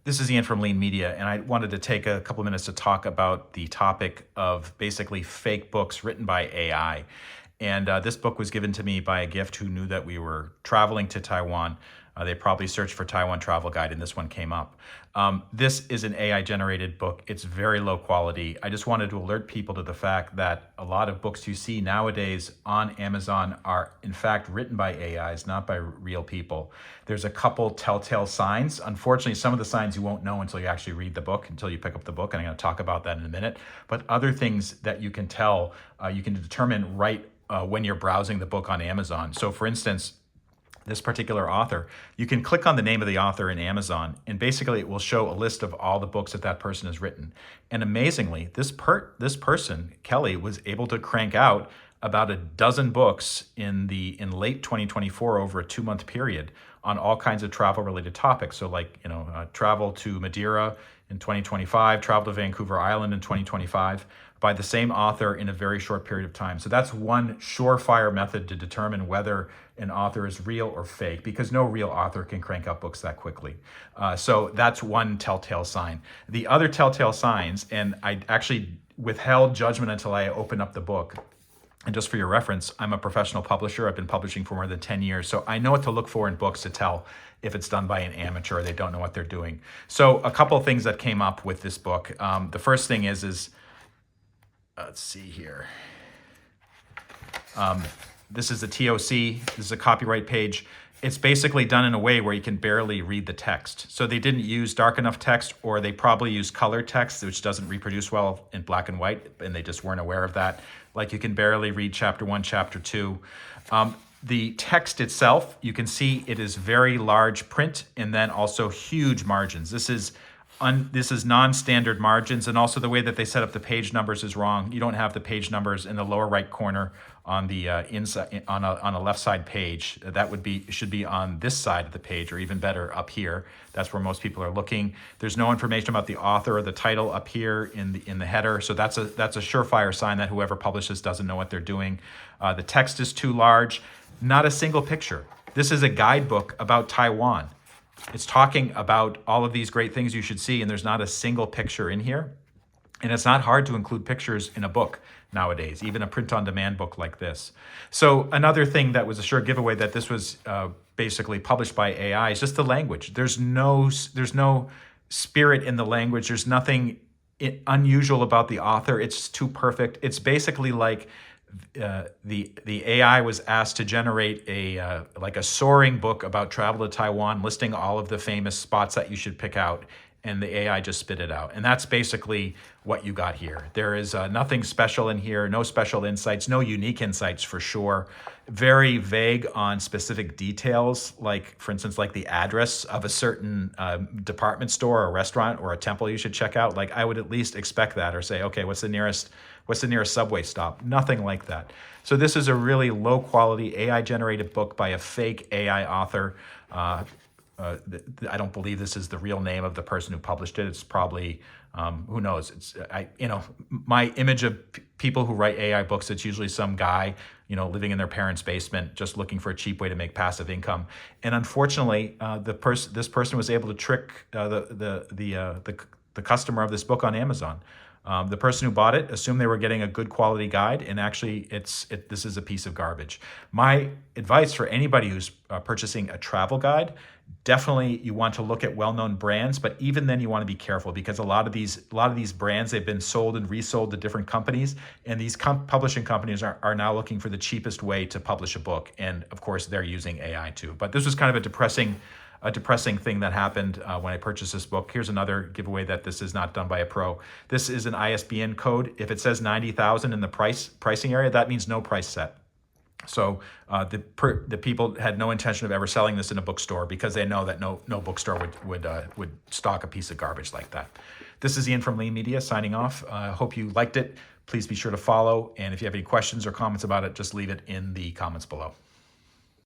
This is Ian from Lean Media, and I wanted to take a couple minutes to talk about the topic of basically fake books written by AI. And this book was given to me by a gift who knew that we were traveling to Taiwan. They probably searched for Taiwan travel guide, and this one came up. This is an AI-generated book. It's very low quality. I just wanted to alert people to the fact that a lot of books you see nowadays on Amazon are, in fact, written by AIs, not by real people. There's a couple telltale signs. Unfortunately, some of the signs you won't know until you actually read the book, until you pick up the book, and I'm going to talk about that in a minute. But other things that you can tell, you can determine right when you're browsing the book on Amazon. So, for instance, this particular author, you can click on the name of the author in Amazon, and basically it will show a list of all the books that that person has written. And amazingly, this person, Kelly, was able to crank out about a dozen books in late 2024 over a 2-month period on all kinds of travel related topics. So like, travel to Madeira in 2025, travel to Vancouver Island in 2025 by the same author in a very short period of time. So that's one surefire method to determine whether an author is real or fake, because no real author can crank out books that quickly. So that's one telltale sign. The other telltale signs, and I actually withheld judgment until I opened up the book. And just for your reference, I'm a professional publisher. I've been publishing for more than 10 years. So I know what to look for in books to tell if it's done by an amateur or they don't know what they're doing. So a couple of things that came up with this book. The first thing is let's see here. This is the TOC. This is a copyright page. It's basically done in a way where you can barely read the text. So they didn't use dark enough text, or they probably used colored text, which doesn't reproduce well in black and white, and they just weren't aware of that. Like you can barely read chapter 1, chapter 2. The text itself, you can see it is very large print and then also huge margins. This is non-standard margins, and also the way that they set up the page numbers is wrong. You don't have the page numbers in the lower right corner on the inside on a left side page. That should be on this side of the page, or even better up here. That's where most people are looking. There's no information about the author or the title up here in the header. So that's a surefire sign that whoever publishes doesn't know what they're doing. The text is too large. Not a single picture. This is a guidebook about Taiwan. It's talking about all of these great things you should see, and there's not a single picture in here. And it's not hard to include pictures in a book nowadays, even a print-on-demand book like this. So another thing that was a sure giveaway that this was basically published by AI is just the language. There's no spirit in the language. There's nothing unusual about the author. It's too perfect. It's basically like the AI was asked to generate a soaring book about travel to Taiwan, listing all of the famous spots that you should pick out, and the AI just spit it out. And that's basically what you got here. There is nothing special in here, no special insights, no unique insights for sure. Very vague on specific details, like, for instance, like the address of a certain department store or restaurant or a temple you should check out. Like, I would at least expect that, or say, okay, what's the nearest subway stop? Nothing like that. So this is a really low quality AI generated book by a fake AI author. I don't believe this is the real name of the person who published it. It's probably, who knows? My image of people who write AI books, it's usually some guy, living in their parents' basement, just looking for a cheap way to make passive income. And unfortunately, this person was able to trick the customer of this book on Amazon. The person who bought it assumed they were getting a good quality guide, and actually this is a piece of garbage. My advice for anybody who's purchasing a travel guide, definitely you want to look at well-known brands, but even then you want to be careful, because a lot of these brands, they've been sold and resold to different companies, and these publishing companies are now looking for the cheapest way to publish a book, and of course they're using AI too. But this was kind of a depressing thing that happened when I purchased this book. Here's another giveaway that this is not done by a pro. This is an ISBN code. If it says 90,000 in the pricing area, that means no price set. So the people had no intention of ever selling this in a bookstore, because they know that no bookstore would stock a piece of garbage like that. This is Ian from Lean Media signing off. I hope you liked it. Please be sure to follow. And if you have any questions or comments about it, just leave it in the comments below.